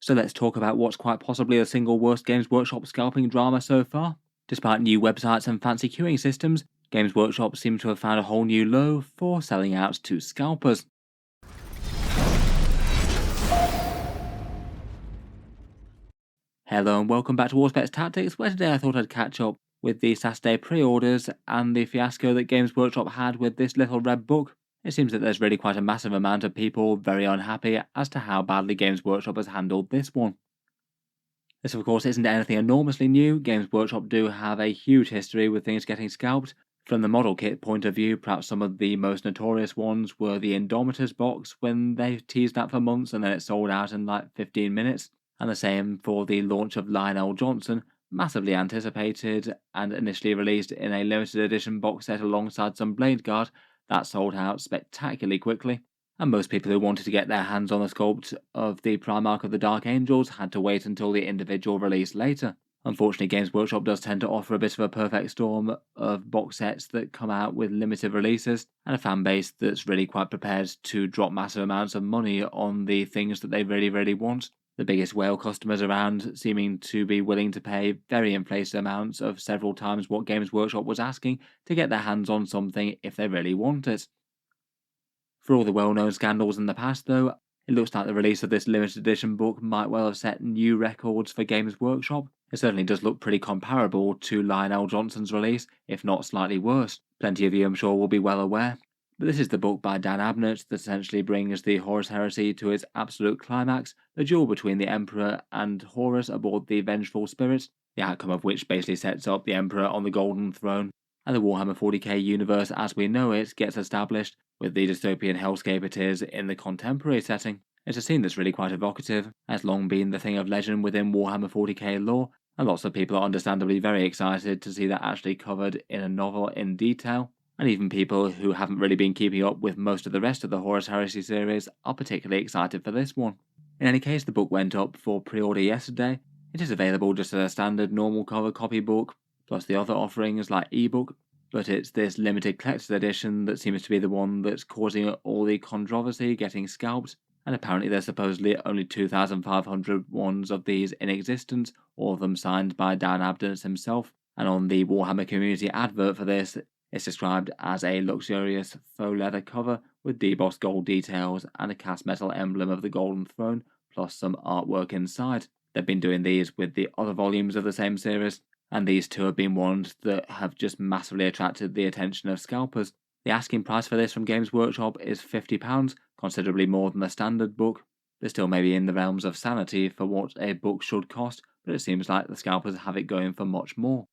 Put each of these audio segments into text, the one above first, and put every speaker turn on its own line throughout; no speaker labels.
So let's talk about what's quite possibly the single worst Games Workshop scalping drama so far. Despite new websites and fancy queuing systems, Games Workshop seems to have found a whole new low for selling out to scalpers. Hello and welcome back to Warspets Tactics, where today I thought I'd catch up with the Saturday pre-orders and the fiasco that Games Workshop had with this little red book. It seems that there's really quite a massive amount of people very unhappy as to how badly Games Workshop has handled this one. This of course isn't anything enormously new. Games Workshop do have a huge history with things getting scalped. From the model kit point of view, perhaps some of the most notorious ones were the Indomitus box when they teased that for months and then it sold out in like 15 minutes. And the same for the launch of Lionel Johnson, massively anticipated and initially released in a limited edition box set alongside some Blade Guard, that sold out spectacularly quickly. And most people who wanted to get their hands on the sculpt of the Primarch of the Dark Angels had to wait until the individual release later. Unfortunately, Games Workshop does tend to offer a bit of a perfect storm of box sets that come out with limited releases, and a fan base that's really quite prepared to drop massive amounts of money on the things that they really want. The biggest whale customers around seeming to be willing to pay very inflated amounts of several times what Games Workshop was asking to get their hands on something if they really want it. For all the well-known scandals in the past, though, it looks like the release of this limited edition book might well have set new records for Games Workshop. It certainly does look pretty comparable to Lionel Johnson's release, if not slightly worse. Plenty of you, I'm sure, will be well aware. But this is the book by Dan Abnett that essentially brings the Horus Heresy to its absolute climax, the duel between the Emperor and Horus aboard the Vengeful Spirit, the outcome of which basically sets up the Emperor on the Golden Throne, and the Warhammer 40k universe as we know it gets established with the dystopian hellscape it is in the contemporary setting. It's a scene that's really quite evocative, has long been the thing of legend within Warhammer 40k lore, and lots of people are understandably very excited to see that actually covered in a novel in detail. And even people who haven't really been keeping up with most of the rest of the Horus Heresy series are particularly excited for this one. In any case, the book went up for pre-order yesterday. It is available just as a standard normal cover copybook, plus the other offerings like ebook, but it's this limited collector's edition that seems to be the one that's causing all the controversy, getting scalped, and apparently there's supposedly only 2,500 ones of these in existence, all of them signed by Dan Abnett himself, and on the Warhammer community advert for this, it's described as a luxurious faux leather cover with debossed gold details and a cast metal emblem of the Golden Throne, plus some artwork inside. They've been doing these with the other volumes of the same series, and these two have been ones that have just massively attracted the attention of scalpers. The asking price for this from Games Workshop is £50, considerably more than the standard book. They're still maybe in the realms of sanity for what a book should cost, but it seems like the scalpers have it going for much more.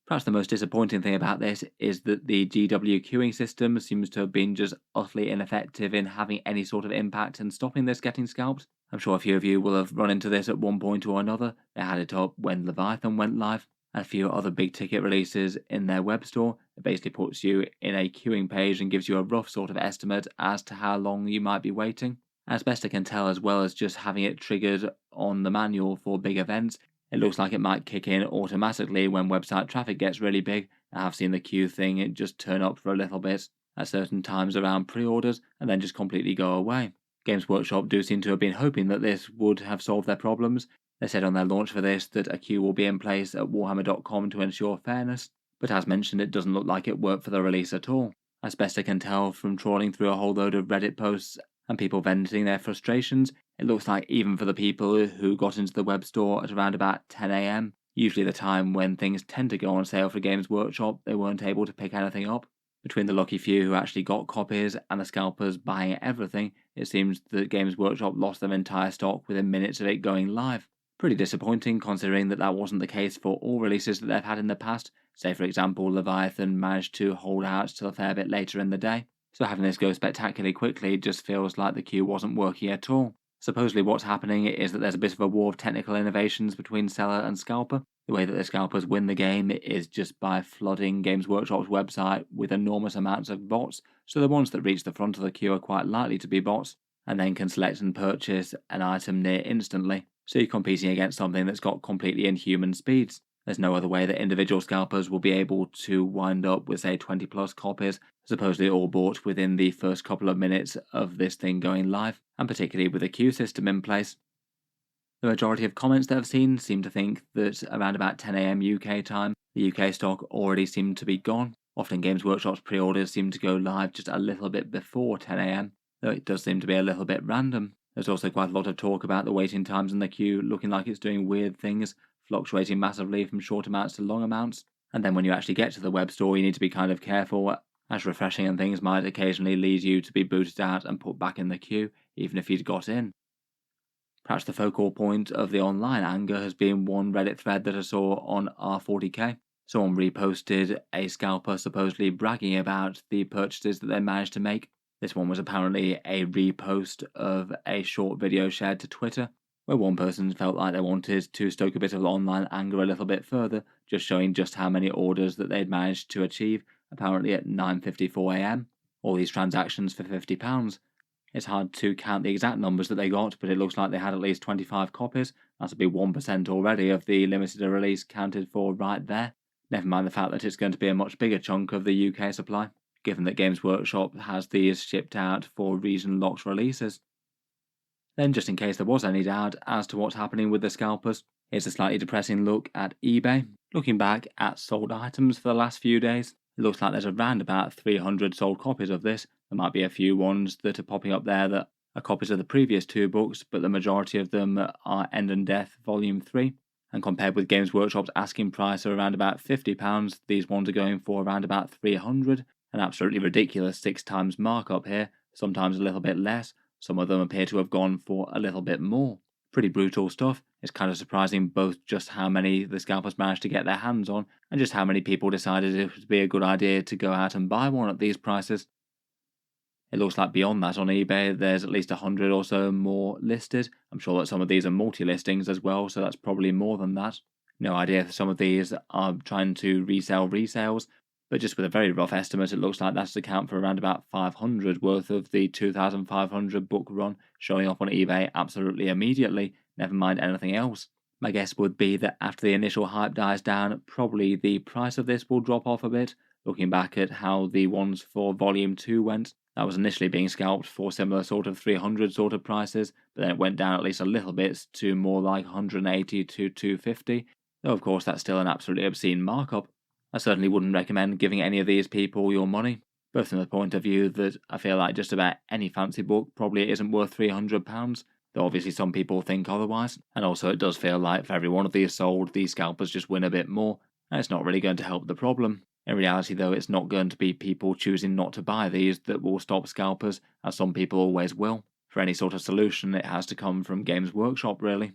Perhaps the most disappointing thing about this is that the GW queuing system seems to have been just utterly ineffective in having any sort of impact in stopping this getting scalped. I'm sure a few of you will have run into this at one point or another. They had it up when Leviathan went live, and a few other big ticket releases in their web store. It basically puts you in a queuing page and gives you a rough sort of estimate as to how long you might be waiting. As best I can tell, as well as just having it triggered on the manual for big events, it looks like it might kick in automatically when website traffic gets really big. I have seen the queue thing just turn up for a little bit at certain times around pre-orders and then just completely go away. Games Workshop do seem to have been hoping that this would have solved their problems. They said on their launch for this that a queue will be in place at Warhammer.com to ensure fairness, but as mentioned it doesn't look like it worked for the release at all. As best I can tell from trawling through a whole load of Reddit posts and people venting their frustrations, it looks like even for the people who got into the web store at around about 10 AM, usually the time when things tend to go on sale for Games Workshop, they weren't able to pick anything up. Between the lucky few who actually got copies and the scalpers buying everything, it seems that Games Workshop lost their entire stock within minutes of it going live. Pretty disappointing considering that wasn't the case for all releases that they've had in the past. Say for example Leviathan managed to hold out till a fair bit later in the day. So having this go spectacularly quickly just feels like the queue wasn't working at all. Supposedly what's happening is that there's a bit of a war of technical innovations between seller and scalper. The way that the scalpers win the game is just by flooding Games Workshop's website with enormous amounts of bots, so the ones that reach the front of the queue are quite likely to be bots, and then can select and purchase an item near instantly. So you're competing against something that's got completely inhuman speeds. There's no other way that individual scalpers will be able to wind up with say 20 plus copies, supposedly all bought within the first couple of minutes of this thing going live, and particularly with a queue system in place. The majority of comments that I've seen seem to think that around about 10 AM UK time, the UK stock already seemed to be gone. Often Games Workshop's pre-orders seem to go live just a little bit before 10 AM, though it does seem to be a little bit random. There's also quite a lot of talk about the waiting times in the queue looking like it's doing weird things, fluctuating massively from short amounts to long amounts. And then when you actually get to the web store, you need to be kind of careful, as refreshing and things might occasionally lead you to be booted out and put back in the queue, even if you'd got in. Perhaps the focal point of the online anger has been one Reddit thread that I saw on R40k. Someone reposted a scalper supposedly bragging about the purchases that they managed to make. This one was apparently a repost of a short video shared to Twitter, where one person felt like they wanted to stoke a bit of online anger a little bit further, just showing just how many orders that they'd managed to achieve, apparently at 9:54 AM. All these transactions for £50. It's hard to count the exact numbers that they got, but it looks like they had at least 25 copies. That'll be 1% already of the limited release counted for right there. Never mind the fact that it's going to be a much bigger chunk of the UK supply, given that Games Workshop has these shipped out for region-locked releases. Then, just in case there was any doubt as to what's happening with the scalpers, here's a slightly depressing look at eBay. Looking back at sold items for the last few days, it looks like there's around about 300 sold copies of this. There might be a few ones that are popping up there that are copies of the previous two books, but the majority of them are End and Death Volume 3. And compared with Games Workshop's asking price of around about £50, these ones are going for around about 300. An absolutely ridiculous 6 times markup here, sometimes a little bit less. Some of them appear to have gone for a little bit more. Pretty brutal stuff. It's kind of surprising both just how many the scalpers managed to get their hands on and just how many people decided it would be a good idea to go out and buy one at these prices. It looks like beyond that on eBay there's at least 100 or so more listed. I'm sure that some of these are multi-listings as well, so that's probably more than that. No idea if some of these are trying to resell resales, but just with a very rough estimate, it looks like that's to account for around about 500 worth of the 2,500 book run showing up on eBay absolutely immediately, never mind anything else. My guess would be that after the initial hype dies down, probably the price of this will drop off a bit. Looking back at how the ones for Volume 2 went, that was initially being scalped for similar sort of 300 sort of prices, but then it went down at least a little bit to more like 180 to 250, though of course that's still an absolutely obscene markup. I certainly wouldn't recommend giving any of these people your money, both from the point of view that I feel like just about any fancy book probably isn't worth £300, though obviously some people think otherwise, and also it does feel like for every one of these sold, these scalpers just win a bit more, and it's not really going to help the problem. In reality though, it's not going to be people choosing not to buy these that will stop scalpers, as some people always will. For any sort of solution, it has to come from Games Workshop really.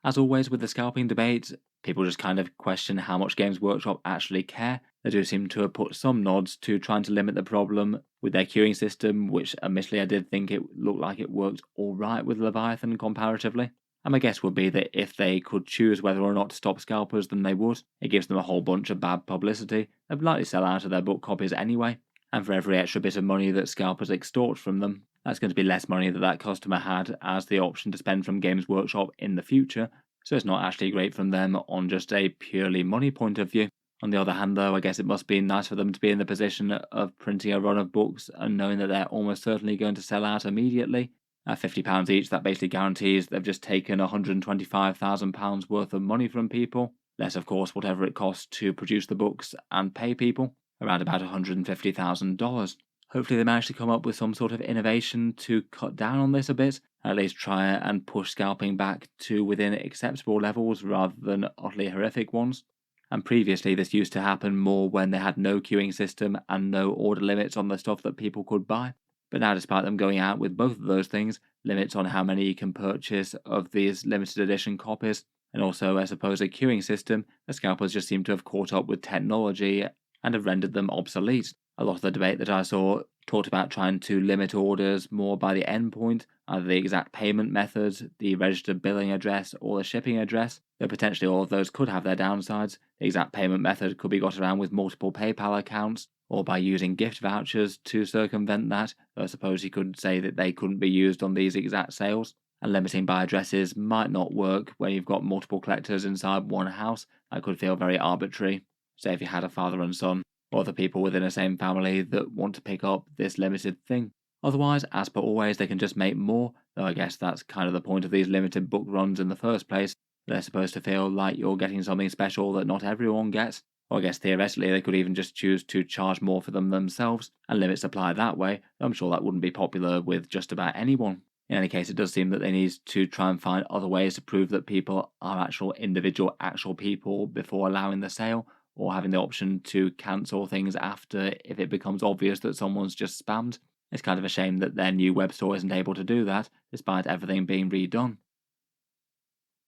As always with the scalping debate, people just kind of question how much Games Workshop actually care. They do seem to have put some nods to trying to limit the problem with their queuing system, which admittedly I did think it looked like it worked alright with Leviathan comparatively. And my guess would be that if they could choose whether or not to stop scalpers, then they would. It gives them a whole bunch of bad publicity. They'd likely sell out of their book copies anyway. And for every extra bit of money that scalpers extort from them, that's going to be less money that customer had as the option to spend from Games Workshop in the future, so it's not actually great from them on just a purely money point of view. On the other hand though, I guess it must be nice for them to be in the position of printing a run of books and knowing that they're almost certainly going to sell out immediately. At £50 each, that basically guarantees they've just taken £125,000 worth of money from people, less of course whatever it costs to produce the books and pay people, around about $150,000. Hopefully they manage to come up with some sort of innovation to cut down on this a bit, at least try and push scalping back to within acceptable levels rather than utterly horrific ones. And previously this used to happen more when they had no queuing system and no order limits on the stuff that people could buy. But now despite them going out with both of those things, limits on how many you can purchase of these limited edition copies, and also I suppose a queuing system, the scalpers just seem to have caught up with technology and have rendered them obsolete. A lot of the debate that I saw talked about trying to limit orders more by the endpoint, either the exact payment method, the registered billing address, or the shipping address, though potentially all of those could have their downsides. The exact payment method could be got around with multiple PayPal accounts, or by using gift vouchers to circumvent that, though I suppose you could say that they couldn't be used on these exact sales. And limiting by addresses might not work when you've got multiple collectors inside one house. That could feel very arbitrary. Say if you had a father and son, or the people within the same family that want to pick up this limited thing. Otherwise, as per always, they can just make more, though I guess that's kind of the point of these limited book runs in the first place. They're supposed to feel like you're getting something special that not everyone gets. Or I guess theoretically they could even just choose to charge more for them themselves and limit supply that way. I'm sure that wouldn't be popular with just about anyone. In any case, it does seem that they need to try and find other ways to prove that people are actual people before allowing the sale, or having the option to cancel things after if it becomes obvious that someone's just spammed. It's kind of a shame that their new web store isn't able to do that, despite everything being redone.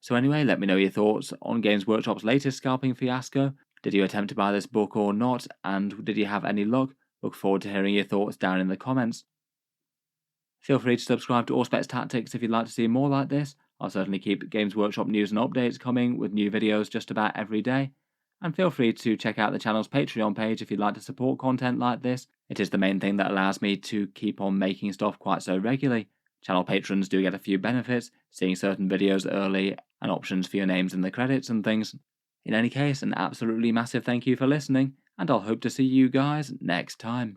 So anyway, let me know your thoughts on Games Workshop's latest scalping fiasco. Did you attempt to buy this book or not, and did you have any luck? Look forward to hearing your thoughts down in the comments. Feel free to subscribe to Auspex Tactics if you'd like to see more like this. I'll certainly keep Games Workshop news and updates coming with new videos just about every day. And feel free to check out the channel's Patreon page if you'd like to support content like this. It is the main thing that allows me to keep on making stuff quite so regularly. Channel patrons do get a few benefits, seeing certain videos early and options for your names in the credits and things. In any case, an absolutely massive thank you for listening, and I'll hope to see you guys next time.